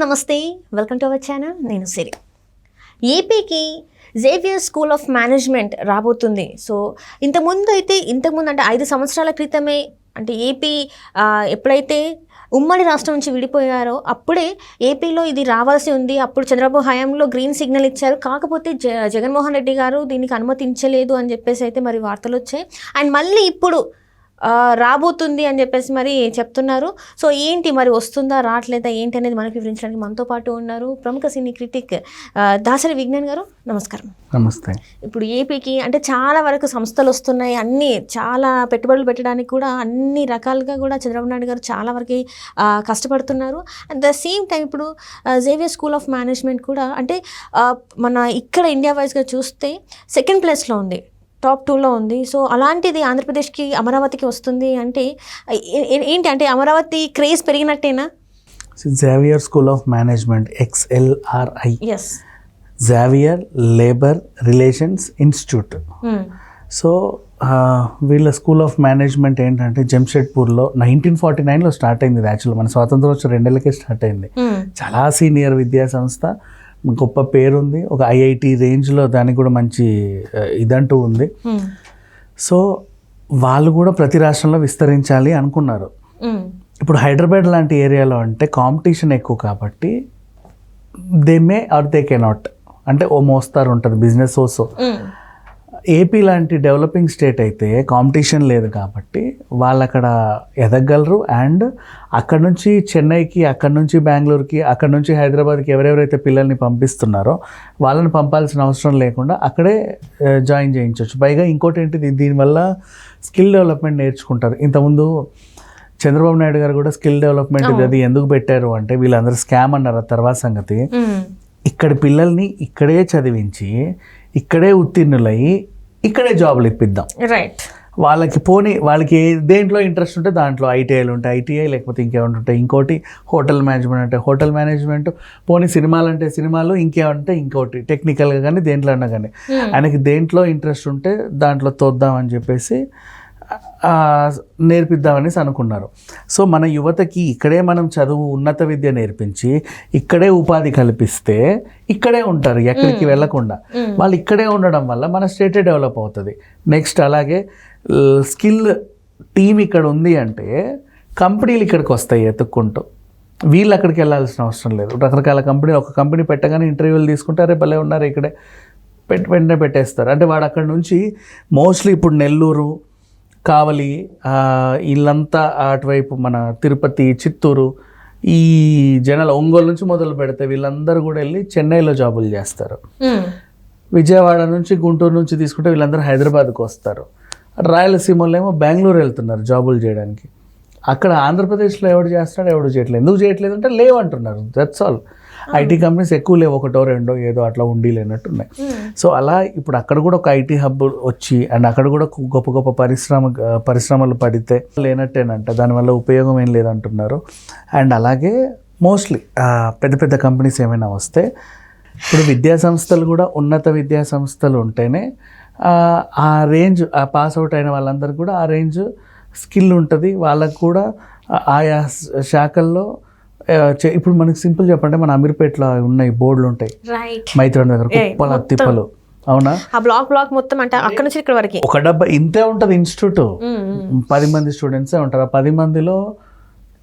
నమస్తే, welcome to our channel. నేను సిరి. ఏపీకి జేవియర్ స్కూల్ ఆఫ్ మేనేజ్మెంట్ రాబోతుంది. సో ఇంతకుముందు అంటే 5 సంవత్సరాల క్రితమే అంటే ఏపీ ఎప్పుడైతే ఉమ్మడి రాష్ట్రం నుంచి విడిపోయారో అప్పుడే ఏపీలో ఇది రావాల్సి ఉంది. అప్పుడు చంద్రబాబు హయాంలో గ్రీన్ సిగ్నల్ ఇచ్చారు. కాకపోతే జగన్మోహన్ రెడ్డి గారు దీనికి అనుమతించలేదు అని చెప్పేసి అయితే మరి వార్తలు వచ్చాయి. అండ్ మళ్ళీ ఇప్పుడు రాబోతుంది అని చెప్పేసి మరి చెప్తున్నారు. సో ఏంటి మరి వస్తుందా రావట్లేదా ఏంటి అనేది మనకి వివరించడానికి మనతో పాటు ఉన్నారు ప్రముఖ సినీ క్రిటిక్ దాసరి విజ్ఞాన్ గారు. నమస్కారం. నమస్తే. ఇప్పుడు ఏపీకి అంటే చాలా వరకు సంస్థలు వస్తున్నాయి, అన్నీ చాలా పెట్టుబడులు పెట్టడానికి కూడా అన్ని రకాలుగా కూడా చంద్రబాబు నాయుడు గారు చాలా వరకు కష్టపడుతున్నారు. అట్ ద సేమ్ టైం ఇప్పుడు జేవియర్ స్కూల్ ఆఫ్ మేనేజ్మెంట్ కూడా అంటే మన ఇక్కడ ఇండియా వైజ్గా చూస్తే సెకండ్ ప్లేస్లో ఉంది, టాప్ 2లో ఉంది. సో అలాంటిది ఆంధ్రప్రదేశ్కి అమరావతికి వస్తుంది అంటే ఏంటి అంటే అమరావతి క్రేజ్ పెరిగినట్టేనా? Xavier school of management XLRI, yes, Xavier labour relations institute. So వీళ్ళ స్కూల్ ఆఫ్ మేనేజ్మెంట్ ఏంటంటే జంషెడ్పూర్లో 1949లో స్టార్ట్ అయింది. ఇది యాక్చువల్ మన స్వాతంత్రం వచ్చి 2 ఏళ్ళకే స్టార్ట్ అయింది. చాలా సీనియర్ విద్యా సంస్థ, గొప్ప పేరుంది. ఒక IIT రేంజ్లో దానికి కూడా మంచి ఇదంటూ ఉంది. సో వాళ్ళు కూడా ప్రతి రాష్ట్రంలో విస్తరించాలి అనుకున్నారు. ఇప్పుడు హైదరాబాద్ లాంటి ఏరియాలో అంటే కాంపిటీషన్ ఎక్కువ కాబట్టి they may or they cannot అంటే ఓ మోస్తారు ఉంటుంది బిజినెస్ ఓసో. ఏపీ లాంటి డెవలపింగ్ స్టేట్ అయితే కాంపిటీషన్ లేదు కాబట్టి వాళ్ళు అక్కడ ఎదగలరు. అండ్ అక్కడ నుంచి చెన్నైకి, అక్కడ నుంచి బెంగళూరుకి, అక్కడ నుంచి హైదరాబాద్కి ఎవరెవరైతే పిల్లల్ని పంపిస్తున్నారో వాళ్ళని పంపాల్సిన అవసరం లేకుండా అక్కడే జాయిన్ చేయించవచ్చు. పైగా ఇంకోటి ఏంటిది, దీనివల్ల స్కిల్ డెవలప్మెంట్ నేర్చుకుంటారు. ఇంతకుముందు చంద్రబాబు నాయుడు గారు కూడా స్కిల్ డెవలప్మెంట్ అది ఎందుకు పెట్టారు అంటే వీళ్ళందరూ స్కామ్ అన్నారు. తర్వాత సంగతి ఇక్కడ పిల్లల్ని ఇక్కడే చదివించి ఇక్కడే ఉత్తీర్ణులయ్యి ఇక్కడే జాబులు ఇప్పిద్దాం. రైట్. వాళ్ళకి దేంట్లో ఇంట్రెస్ట్ ఉంటే దాంట్లో ITIలు ఉంటాయి, ITI లేకపోతే ఇంకేమైనా ఉంటాయి. ఇంకోటి హోటల్ మేనేజ్మెంట్ అంటే హోటల్ మేనేజ్మెంట్, పోనీ సినిమాలు అంటే సినిమాలు, ఇంకేమంటే ఇంకోటి టెక్నికల్గా కానీ దేంట్లో అన్నా కానీ ఆయనకి దేంట్లో ఇంట్రెస్ట్ ఉంటే దాంట్లో తోద్దామని చెప్పేసి నేర్పిద్దామనేసి అనుకున్నారు. సో మన యువతకి ఇక్కడే మనం చదువు ఉన్నత విద్య నేర్పించి ఇక్కడే ఉపాధి కల్పిస్తే ఇక్కడే ఉంటారు, ఎక్కడికి వెళ్లకుండా. వాళ్ళు ఇక్కడే ఉండడం వల్ల మన స్టేటే డెవలప్ అవుతుంది. నెక్స్ట్ అలాగే స్కిల్ టీమ్ ఇక్కడ ఉంది అంటే కంపెనీలు ఇక్కడికి వస్తాయి ఎత్తుక్కుంటూ. వీళ్ళు అక్కడికి వెళ్ళాల్సిన అవసరం లేదు. రకరకాల ఒక కంపెనీ పెట్టగానే ఇంటర్వ్యూలు తీసుకుంటారే భలే ఉన్నారు ఇక్కడే వెంటనే పెట్టేస్తారు. అంటే వాడు అక్కడ నుంచి మోస్ట్లీ ఇప్పుడు నెల్లూరు, కావలి, వీళ్ళంతా అటువైపు మన తిరుపతి, చిత్తూరు, ఈ జనాలు ఒంగోలు నుంచి మొదలు పెడితే వీళ్ళందరూ కూడా వెళ్ళి చెన్నైలో జాబులు చేస్తారు. విజయవాడ నుంచి, గుంటూరు నుంచి తీసుకుంటే వీళ్ళందరూ హైదరాబాద్కి వస్తారు. రాయలసీమలో ఏమో బెంగళూరు వెళ్తున్నారు జాబులు చేయడానికి. అక్కడ ఆంధ్రప్రదేశ్లో ఎవడు చేస్తాడు, ఎవడు చేయట్లేదు. ఎందుకు చేయట్లేదు అంటే లేవంటున్నారు. That's all. IT కంపెనీస్ ఎక్కువ లేవు, 1-2 ఏదో అట్లా ఉండి లేనట్టున్నాయి. సో అలా ఇప్పుడు అక్కడ కూడా ఒక IT హబ్ వచ్చి అండ్ అక్కడ కూడా గొప్ప గొప్ప పరిశ్రమలు పడితే లేనట్టేనంట. దానివల్ల ఉపయోగం ఏం లేదంటున్నారు. అండ్ అలాగే మోస్ట్లీ పెద్ద పెద్ద కంపెనీస్ ఏమైనా వస్తే ఇప్పుడు విద్యా సంస్థలు కూడా ఉన్నత విద్యా సంస్థలు ఉంటేనే ఆ రేంజ్ పాస్ అవుట్ అయిన వాళ్ళందరికీ కూడా ఆ రేంజ్ స్కిల్ ఉంటుంది. వాళ్ళకు కూడా ఆయా శాఖల్లో ఇప్పుడు మనకి సింపుల్ చెప్పండి, మన అమీర్పేటలో ఉన్నాయి బోర్డులు ఉంటాయి, మైత్రం దగ్గర కుప్పల తిప్పలు. అవునా? ఆ బ్లాక్ మొత్తం అంటే అక్కడ నుంచి ఇక్కడ వరకు ఒక డబ్బా ఇంతే ఉంటుంది. ఇన్స్టిట్యూట్ 10 మంది స్టూడెంట్సే ఉంటారు. ఆ 10 మందిలో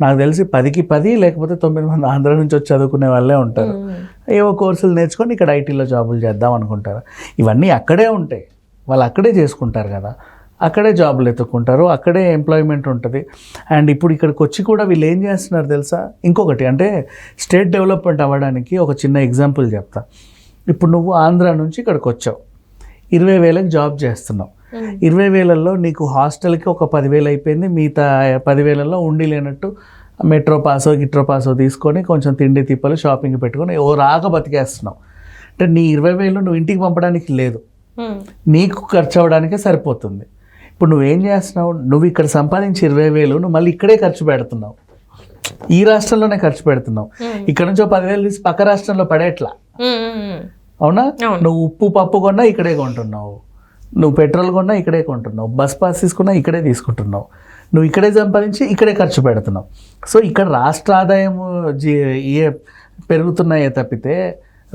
నాకు తెలిసి 10కి 10 లేకపోతే 9 మంది ఆంధ్ర నుంచి వచ్చి చదువుకునే వాళ్ళే ఉంటారు. ఏవో కోర్సులు నేర్చుకొని ఇక్కడ ITలో జాబులు చేద్దాం అనుకుంటారు. ఇవన్నీ అక్కడే ఉంటాయి, వాళ్ళు అక్కడే చేసుకుంటారు కదా, అక్కడే జాబులు ఎత్తుక్కుంటారు, అక్కడే ఎంప్లాయ్మెంట్ ఉంటుంది. అండ్ ఇప్పుడు ఇక్కడికి వచ్చి కూడా వీళ్ళు ఏం చేస్తున్నారు తెలుసా? ఇంకొకటి అంటే స్టేట్ డెవలప్మెంట్ అవ్వడానికి ఒక చిన్న ఎగ్జాంపుల్ చెప్తా. ఇప్పుడు నువ్వు ఆంధ్ర నుంచి ఇక్కడికి వచ్చావు, 20,000కి జాబ్ చేస్తున్నావు. 20,000లో నీకు హాస్టల్కి ఒక 10,000 అయిపోయింది. మిగతా 10,000లో ఉండి లేనట్టు మెట్రో పాసో తీసుకొని కొంచెం తిండి తిప్పలు షాపింగ్ పెట్టుకొని ఓ రాక బతికేస్తున్నావు. అంటే నీ 20,000 నువ్వు ఇంటికి పంపడానికి లేదు, నీకు ఖర్చు అవ్వడానికే సరిపోతుంది. ఇప్పుడు నువ్వేం చేస్తున్నావు, నువ్వు ఇక్కడ సంపాదించి 20,000 నువ్వు మళ్ళీ ఇక్కడే ఖర్చు పెడుతున్నావు, ఈ రాష్ట్రంలోనే ఖర్చు పెడుతున్నావు. ఇక్కడ నుంచి 10,000 తీసి పక్క రాష్ట్రంలో పడేట్లా. అవునా? నువ్వు ఉప్పు పప్పు కొన్నా ఇక్కడే కొంటున్నావు, నువ్వు పెట్రోల్ కొన్నా ఇక్కడే కొంటున్నావు, బస్ పాస్ తీసుకున్నా ఇక్కడే తీసుకుంటున్నావు. నువ్వు ఇక్కడే సంపాదించి ఇక్కడే ఖర్చు పెడుతున్నావు. సో ఇక్కడ రాష్ట్ర ఆదాయం పెరుగుతున్నాయే తప్పితే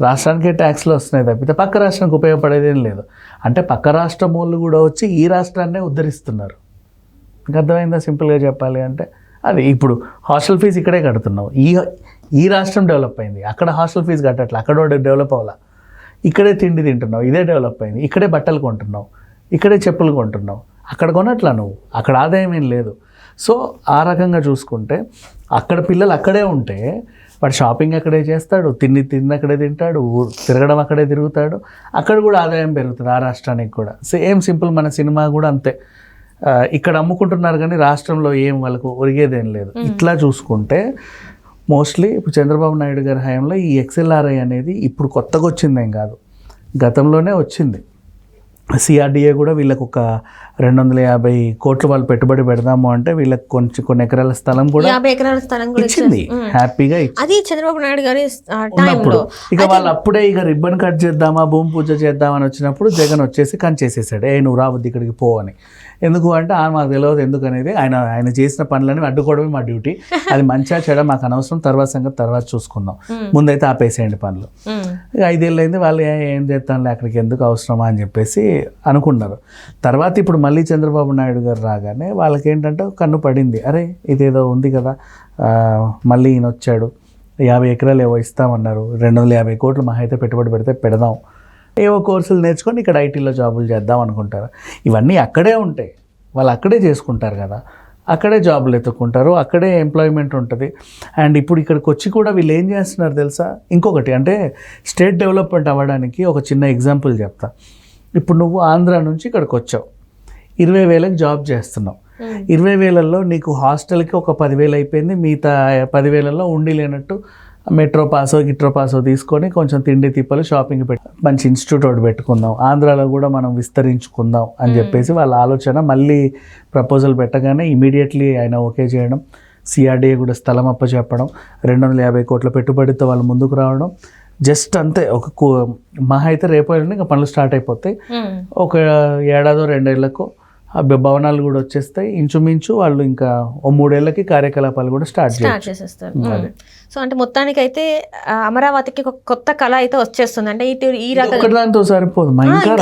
రాష్ట్రానికే ట్యాక్స్లు వస్తున్నాయి తప్పితే పక్క రాష్ట్రానికి ఉపయోగపడేదేం లేదు. అంటే పక్క రాష్ట్రం వాళ్ళు కూడా వచ్చి ఈ రాష్ట్రాన్నే ఉద్ధరిస్తున్నారు. మీకు అర్థమైందా? సింపుల్గా చెప్పాలి అంటే అది ఇప్పుడు హాస్టల్ ఫీజు ఇక్కడే కడుతున్నావు, ఈ రాష్ట్రం డెవలప్ అయింది, అక్కడ హాస్టల్ ఫీజు కట్టట్లే, అక్కడ డెవలప్ అవ్వాలా, ఇక్కడే తిండి తింటున్నావు, ఇదే డెవలప్ అయింది, ఇక్కడే బట్టలు కొంటున్నావు, ఇక్కడే చెప్పులు కొంటున్నావు, అక్కడ కొనట్లా నువ్వు, అక్కడ ఆదాయం ఏం లేదు. సో ఆ రకంగా చూసుకుంటే అక్కడ పిల్లలు అక్కడే ఉంటే వాడు షాపింగ్ అక్కడే చేస్తాడు, తిండి అక్కడే తింటాడు, తిరగడం అక్కడే తిరుగుతాడు, అక్కడ కూడా ఆదాయం పెరుగుతుంది ఆ రాష్ట్రానికి కూడా. సేమ్ సింపుల్ మన సినిమా కూడా అంతే. ఇక్కడ అమ్ముకుంటున్నారు కానీ రాష్ట్రంలో ఏం వాళ్ళకు ఒరిగేదేం లేదు. ఇట్లా చూసుకుంటే మోస్ట్లీ ఇప్పుడు చంద్రబాబు నాయుడు గారి హయాంలో ఈ XLRI అనేది ఇప్పుడు కొత్తగా వచ్చిందేం కాదు, గతంలోనే వచ్చింది. CRDA కూడా వీళ్ళకు ఒక 250 కోట్లు వాళ్ళు పెట్టుబడి పెడదాము అంటే వీళ్ళకి కొన్ని ఎకరాల స్థలం కూడా 50 ఎకరాల స్థలం కూడా ఇచ్చింది, హ్యాపీగా అది చంద్రబాబు నాయుడు గారి ఉన్నప్పుడు. ఇక వాళ్ళు అప్పుడే ఇక రిబ్బన్ కట్ చేద్దామా భూమి పూజ చేద్దామని వచ్చినప్పుడు జగన్ వచ్చేసి కంచేసేసాడు, నువ్వు రావద్దు ఇక్కడికి పో అని. ఎందుకు అంటే మాకు తెలియదు ఎందుకు అనేది, ఆయన చేసిన పనులని అడ్డుకోవడమే మా డ్యూటీ, అది మంచిగా చెడ మాకు అనవసరం, తర్వాత సంగతి తర్వాత చూసుకుందాం, ముందైతే ఆపేసేయండి పనులు. ఇక 5 ఏళ్ళు అయింది, వాళ్ళు ఏం చేస్తానులే అక్కడికి ఎందుకు అవసరమా అని చెప్పేసి అనుకున్నారు. తర్వాత ఇప్పుడు మళ్ళీ చంద్రబాబు నాయుడు గారు రాగానే వాళ్ళకి ఏంటంటే కన్ను పడింది, అరే ఇదేదో ఉంది కదా, మళ్ళీ ఈయన వచ్చాడు, 50 ఎకరాలు ఏవో ఇస్తామన్నారు, 250 కోట్లు మహా అయితే పెట్టుబడి పెడితే పెడదాం, ఏవో కోర్సులు నేర్చుకొని ఇక్కడ ఐటీలో జాబులు చేద్దాం అనుకుంటారు. ఇవన్నీ అక్కడే ఉంటాయి, వాళ్ళు అక్కడే చేసుకుంటారు కదా, అక్కడే జాబులు ఎత్తుక్కుంటారు, అక్కడే ఎంప్లాయ్మెంట్ ఉంటుంది. అండ్ ఇప్పుడు ఇక్కడికి వచ్చి కూడా వీళ్ళు ఏం చేస్తున్నారు తెలుసా? ఇంకొకటి అంటే స్టేట్ డెవలప్మెంట్ అవ్వడానికి ఒక చిన్న ఎగ్జాంపుల్ చెప్తా. ఇప్పుడు నువ్వు ఆంధ్ర నుంచి ఇక్కడికి వచ్చావు, 20,000కి జాబ్ చేస్తున్నావు, 20,000లో నీకు హాస్టల్కి ఒక 10,000 అయిపోయింది, మిగతా 10,000లో ఉండి లేనట్టు మెట్రో పాసో తీసుకొని కొంచెం తిండి తిప్పలు షాపింగ్ మంచి ఇన్స్టిట్యూట్ ఒకటి పెట్టుకుందాం, ఆంధ్రాలో కూడా మనం విస్తరించుకుందాం అని చెప్పేసి వాళ్ళ ఆలోచన. మళ్ళీ ప్రపోజల్ పెట్టగానే ఇమీడియట్లీ ఆయన ఓకే చేయడం, CRDA కూడా స్థలం అప్పచెప్పడం, 250 కోట్ల పెట్టుబడితో వాళ్ళు ముందుకు రావడం. జస్ట్ అంతే, మహా అయితే రేపు ఇంకా పనులు స్టార్ట్ అయిపోతాయి. ఒక 1 ఏడాదో 2 ఏళ్లకు భవనాలు కూడా వచ్చేస్తాయి. ఇంచుమించు వాళ్ళు ఇంకా 3 ఏళ్ళకి కార్యకలాపాలు కూడా స్టార్ట్ చేసేస్తారు. సో అంటే మొత్తానికి అయితే అమరావతికి ఒక కొత్త కళ అయితే వచ్చేస్తుంది. అంటే ఈ రకంగా సరిపోదు,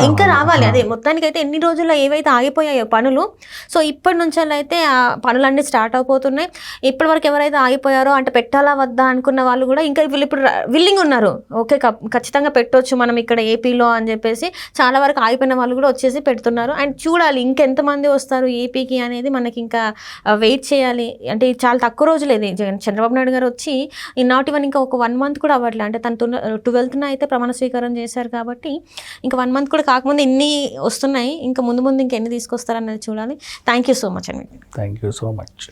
ఇంకా రావాలి. అదే మొత్తానికి అయితే ఎన్ని రోజుల్లో ఏవైతే ఆగిపోయాయో పనులు, సో ఇప్పటి నుంచి అయితే ఆ పనులన్నీ స్టార్ట్ అయిపోతున్నాయి. ఇప్పటి వరకు ఎవరైతే ఆగిపోయారో అంటే పెట్టాలా వద్దా అనుకున్న వాళ్ళు కూడా ఇంకా వీళ్ళు ఇప్పుడు విల్లింగ్ ఉన్నారు, ఓకే ఖచ్చితంగా పెట్టవచ్చు మనం ఇక్కడ ఏపీలో అని చెప్పేసి చాలా వరకు ఆగిపోయిన వాళ్ళు కూడా వచ్చేసి పెడుతున్నారు. అండ్ చూడాలి ఇంకెంతమంది వస్తారు ఏపీకి అనేది మనకి ఇంకా వెయిట్ చేయాలి. అంటే చాలా తక్కువ రోజులు ఇది చంద్రబాబు నాయుడు గారు వచ్చి నాట్ ఈవెన్ ఇంకా ఒక 1 month కూడా అవ్వట్లే. అంటే తను 12th అయితే ప్రమాణ స్వీకారం చేశారు కాబట్టి ఇంకా 1 month కూడా కాకముందు ఇన్ని వస్తున్నాయి. ఇంకా ముందు ఇంకా ఎన్ని తీసుకొస్తారన్నది చూడాలి. థ్యాంక్ యూ సో మచ్ అండి. Thank you so much.